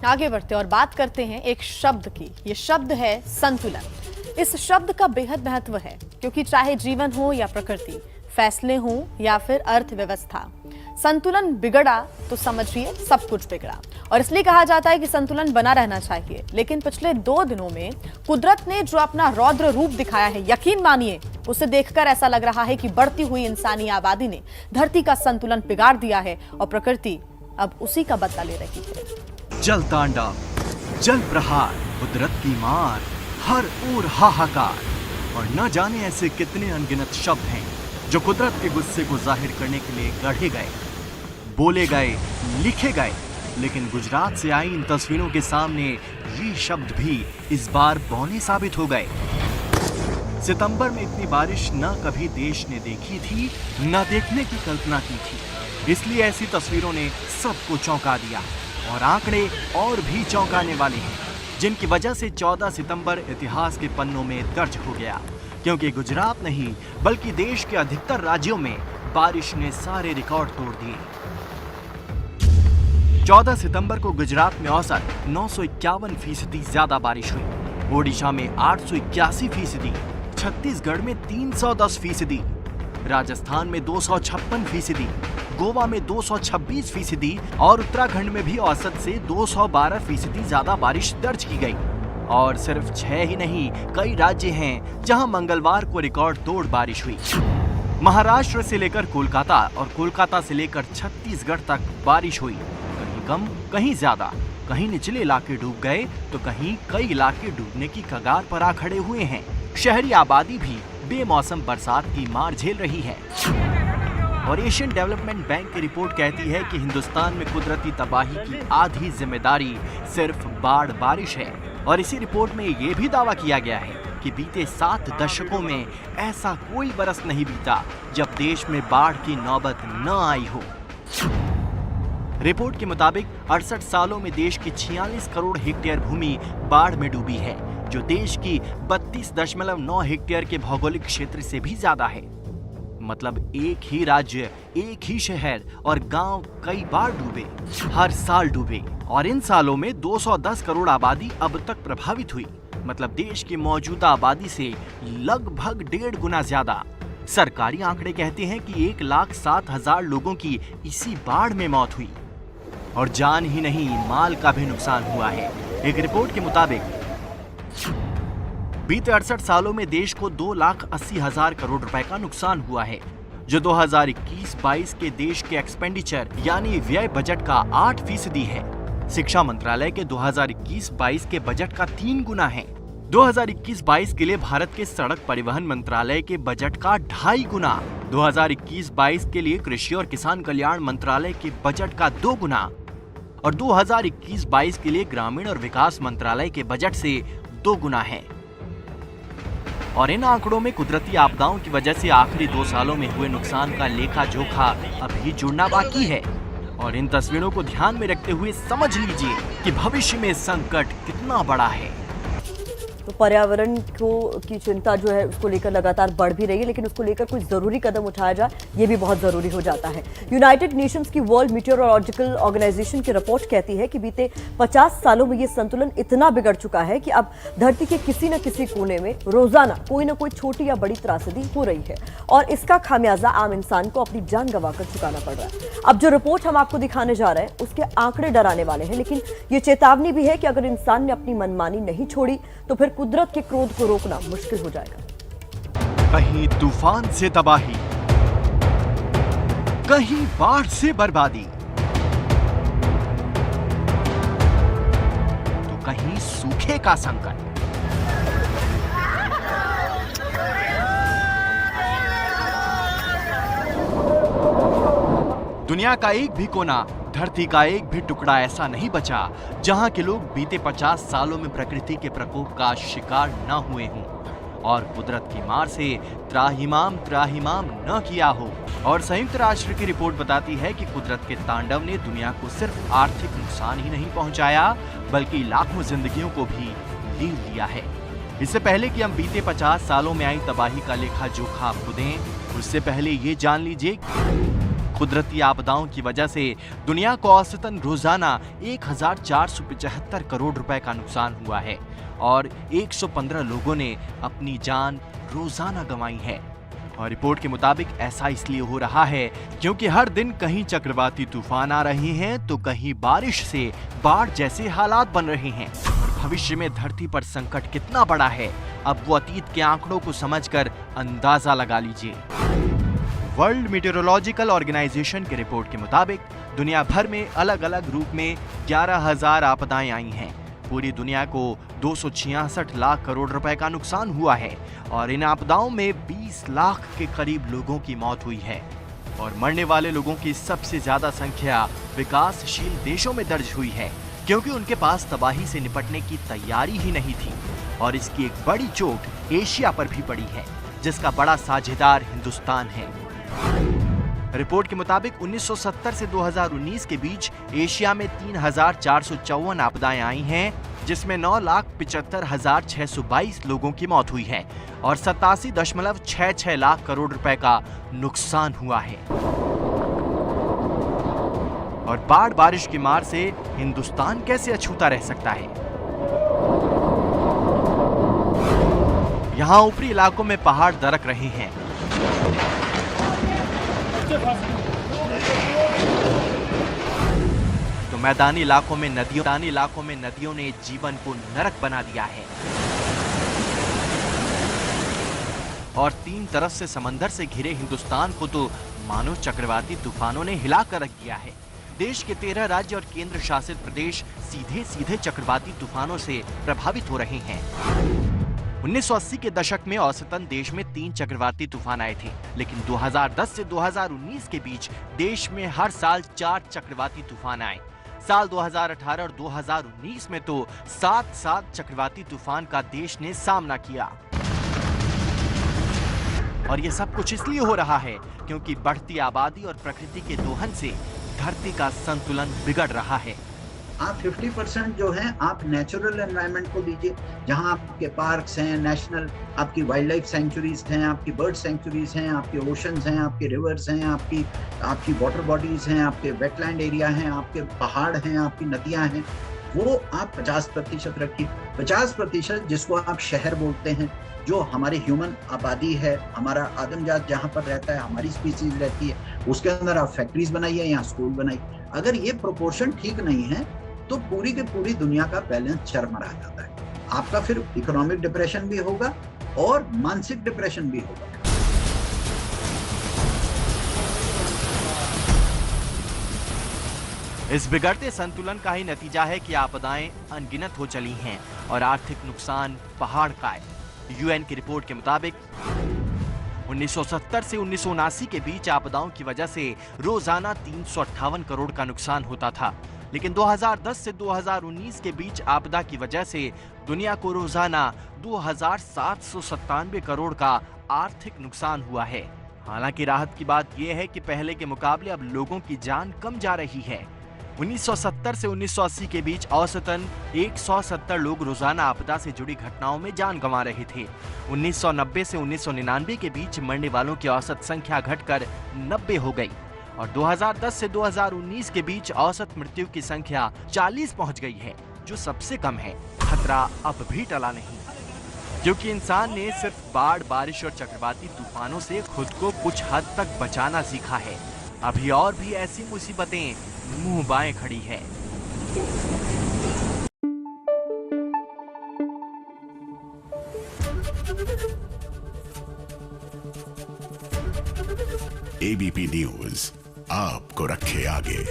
आगे बढ़ते और बात करते हैं एक शब्द की। ये शब्द है संतुलन। इस शब्द का बेहद महत्व है क्योंकि चाहे जीवन हो या प्रकृति, फैसले हो या फिर अर्थव्यवस्था, संतुलन बिगड़ा तो समझिए सब कुछ बिगड़ा। और इसलिए कहा जाता है कि संतुलन बना रहना चाहिए। लेकिन पिछले 2 दिनों में कुदरत ने जो अपना रौद्र रूप दिखाया है, यकीन मानिए उसे देखकर ऐसा लग रहा है कि बढ़ती हुई इंसानी आबादी ने धरती का संतुलन बिगाड़ दिया है और प्रकृति अब उसी का बदला ले रही है। जल तांडव, जल प्रहार, कुदरत की मार, हर ओर हाहाकार और न जाने ऐसे कितने अनगिनत शब्द हैं जो कुदरत के गुस्से को जाहिर करने के लिए गढ़े गए, बोले गए, लिखे गए। लेकिन गुजरात से आई इन तस्वीरों के सामने ये शब्द भी इस बार बौने साबित हो गए। सितंबर में इतनी बारिश न कभी देश ने देखी थी, न देखने की कल्पना की थी। इसलिए ऐसी तस्वीरों ने सबको चौंका दिया और आंकड़े और भी चौंकाने वाले हैं, जिनकी वजह से 14 सितंबर इतिहास के पन्नों में दर्ज हो गया। क्योंकि गुजरात नहीं बल्कि देश के अधिकतर राज्यों में बारिश ने सारे रिकॉर्ड तोड़ दिए। 14 सितंबर को गुजरात में औसत 951% ज्यादा बारिश हुई, ओडिशा में 881%, छत्तीसगढ़ में 310%, राजस्थान में 256%, गोवा में 226% और उत्तराखंड में भी औसत से 212% ज्यादा बारिश दर्ज की गई। और सिर्फ 6 ही नहीं, कई राज्य हैं जहां मंगलवार को रिकॉर्ड तोड़ बारिश हुई। महाराष्ट्र से लेकर कोलकाता और कोलकाता से लेकर छत्तीसगढ़ तक बारिश हुई। कहीं कम, कहीं ज्यादा, कहीं निचले इलाके डूब गए तो कहीं कई इलाके डूबने की कगार पर आ खड़े हुए हैं। शहरी आबादी भी बेमौसम बरसात की मार झेल रही है। और एशियन डेवलपमेंट बैंक की रिपोर्ट कहती है कि हिंदुस्तान में कुदरती तबाही की आधी जिम्मेदारी सिर्फ बाढ़ बारिश है। और इसी रिपोर्ट में ये भी दावा किया गया है कि बीते 7 दशकों में ऐसा कोई बरस नहीं बीता जब देश में बाढ़ की नौबत न आई हो। रिपोर्ट के मुताबिक 68 सालों में देश की 46 करोड़ हेक्टेयर भूमि बाढ़ में डूबी है, जो देश की 32.9 हेक्टेयर के भौगोलिक क्षेत्र से भी ज्यादा है। मतलब एक ही राज्य, एक ही शहर और गांव कई बार डूबे, हर साल डूबे। और इन सालों में 210 करोड़ आबादी अब तक प्रभावित हुई। मतलब देश की मौजूदा आबादी से लगभग 1.5 गुना ज्यादा। सरकारी आंकड़े कहते हैं कि 1,07,000 लोगों की इसी बाढ़ में मौत हुई और जान ही नहीं, माल का भी नुकसान हुआ है। एक रिपोर्ट के मुताबिक बीते 68 सालों में देश को 2,80,000 करोड़ रुपए का नुकसान हुआ है, जो 2021-22 के देश के एक्सपेंडिचर यानी व्यय बजट का 8% है। शिक्षा मंत्रालय के 2021-22 के बजट का 3 गुना है। 2021-22 के लिए भारत के सड़क परिवहन मंत्रालय के बजट का 2.5 गुना, 2021-22 के लिए कृषि और किसान कल्याण मंत्रालय के बजट का 2 गुना और 2021-22 के लिए ग्रामीण और विकास मंत्रालय के बजट से 2 गुना है। और इन आंकड़ों में कुदरती आपदाओं की वजह से आखिरी 2 सालों में हुए नुकसान का लेखा जोखा अभी जुड़ना बाकी है। और इन तस्वीरों को ध्यान में रखते हुए समझ लीजिए कि भविष्य में संकट कितना बड़ा है। तो पर्यावरण को की चिंता जो है उसको लेकर लगातार बढ़ भी रही है, लेकिन उसको लेकर कोई जरूरी कदम उठाया जाए ये भी बहुत जरूरी हो जाता है। यूनाइटेड नेशंस की वर्ल्ड मीटियोरोलॉजिकल ऑर्गेनाइजेशन की रिपोर्ट कहती है कि बीते 50 सालों में ये संतुलन इतना बिगड़ चुका है कि अब धरती के किसी न किसी कोने में रोजाना कोई न कोई छोटी या बड़ी त्रासदी हो रही है और इसका खामियाजा आम इंसान को अपनी जान गंवाकर चुकाना पड़ रहा है। अब जो रिपोर्ट हम आपको दिखाने जा रहे हैं उसके आंकड़े डराने वाले हैं, लेकिन ये चेतावनी भी है कि अगर इंसान ने अपनी मनमानी नहीं छोड़ी तो फिर कुदरत के क्रोध को रोकना मुश्किल हो जाएगा। कहीं तूफान से तबाही, कहीं बाढ़ से बर्बादी, तो कहीं सूखे का संकट। दुनिया का एक भी कोना, धरती का एक भी टुकड़ा ऐसा नहीं बचा जहां के लोग बीते 50 सालों में प्रकृति के प्रकोप का शिकार न हुए हों और कुदरत की मार से त्राहिमाम न किया हो। और संयुक्त राष्ट्र की रिपोर्ट बताती है कि कुदरत के तांडव ने दुनिया को सिर्फ आर्थिक नुकसान ही नहीं पहुंचाया बल्कि लाखों जिंदगियों को भी लील लिया है। इससे पहले कि हम बीते 50 सालों में आई तबाही का लेखा जोखा आपको दें, उससे पहले ये जान लीजिए कुदरती आपदाओं की वजह से दुनिया को औसतन रोजाना 1475 करोड़ रुपए का नुकसान हुआ है और 115 लोगों ने अपनी जान रोजाना गंवाई है। और रिपोर्ट के मुताबिक ऐसा इसलिए हो रहा है क्योंकि हर दिन कहीं चक्रवाती तूफान आ रहे हैं तो कहीं बारिश से बाढ़ जैसे हालात बन रहे हैं। और भविष्य में धरती पर संकट कितना बड़ा है, अब वो अतीत के आंकड़ों को समझकर अंदाजा लगा लीजिए। वर्ल्ड मीटेरोलॉजिकल ऑर्गेनाइजेशन की रिपोर्ट के मुताबिक दुनिया भर में अलग अलग रूप में 11,000 आपदाएं आई हैं। पूरी दुनिया को 266 लाख करोड़ रुपए का नुकसान हुआ है और इन आपदाओं में 20 लाख के करीब लोगों की मौत हुई है। और मरने वाले लोगों की सबसे ज्यादा संख्या विकासशील देशों में दर्ज हुई है क्योंकि उनके पास तबाही से निपटने की तैयारी ही नहीं थी। और इसकी एक बड़ी चोट एशिया पर भी पड़ी है जिसका बड़ा साझेदार हिंदुस्तान है। रिपोर्ट के मुताबिक 1970 से 2019 के बीच एशिया में 3,454 आपदाएं आई हैं, जिसमें 9,75,622 लोगों की मौत हुई है और 87.66 लाख करोड़ रुपए का नुकसान हुआ है। और बाढ़ बारिश की मार से हिंदुस्तान कैसे अछूता रह सकता है? यहाँ ऊपरी इलाकों में पहाड़ दरक रहे हैं, तो मैदानी इलाकों में नदियों ने जीवन को नरक बना दिया है। और तीन तरफ से समंदर से घिरे हिंदुस्तान को तो मानो चक्रवाती तूफानों ने हिला कर रख दिया है। देश के 13 राज्य और केंद्र शासित प्रदेश सीधे सीधे चक्रवाती तूफानों से प्रभावित हो रहे हैं। 1980 के दशक में औसतन देश में 3 चक्रवाती तूफान आए थे, लेकिन 2010 से 2019 के बीच देश में हर साल 4 चक्रवाती तूफान आए। साल 2018 और 2019 में तो 7 चक्रवाती तूफान का देश ने सामना किया। और ये सब कुछ इसलिए हो रहा है क्योंकि बढ़ती आबादी और प्रकृति के दोहन से धरती का संतुलन बिगड़ रहा है। आप 50% जो है आप नेचुरल एनवायरनमेंट को दीजिए, जहां आपके पार्क्स हैं, नेशनल आपकी वाइल्ड लाइफ सेंचुरीज हैं, आपकी बर्ड सेंचुरीज हैं, आपके ओशंस हैं, आपके रिवर्स हैं, आपकी वाटर बॉडीज हैं, आपके वेटलैंड एरिया हैं, आपके पहाड़ हैं, आपकी नदियां हैं, वो आप 50% रखिए। 50% जिसको आप शहर बोलते हैं, जो हमारी ह्यूमन आबादी है, हमारा आदमजात जहाँ पर रहता है, हमारी स्पीसीज रहती है, उसके अंदर आप फैक्ट्रीज बनाइए या स्कूल बनाइए। अगर ये प्रोपोर्शन ठीक नहीं है तो पूरी की पूरी दुनिया का बैलेंस चरमरा जाता है। आपका फिर इकोनॉमिक डिप्रेशन भी होगा और मानसिक डिप्रेशन भी होगा। इस बिगड़ते संतुलन का ही नतीजा है कि आपदाएं अनगिनत हो चली हैं और आर्थिक नुकसान पहाड़ का है। यूएन की रिपोर्ट के मुताबिक 1970 से 1979 के बीच आपदाओं की वजह से रोजाना 358 करोड़ का नुकसान होता था, लेकिन 2010 से 2019 के बीच आपदा की वजह से दुनिया को रोजाना 2,797 करोड़ का आर्थिक नुकसान हुआ है। हालांकि राहत की बात यह है कि पहले के मुकाबले अब लोगों की जान कम जा रही है। 1970 से 1980 के बीच औसतन 170 लोग रोजाना आपदा से जुड़ी घटनाओं में जान गंवा रहे थे। 1990 से 1999 के बीच मरने वालों की औसत संख्या घटकर 90 हो गई और 2010 से 2019 के बीच औसत मृत्यु की संख्या 40 पहुंच गई है, जो सबसे कम है। खतरा अब भी टला नहीं, क्योंकि इंसान ने सिर्फ बाढ़, बारिश और चक्रवाती तूफानों से खुद को कुछ हद तक बचाना सीखा है। अभी और भी ऐसी मुसीबतें मुंह बाएं खड़ी है। एबीपी न्यूज आपको रखे आगे।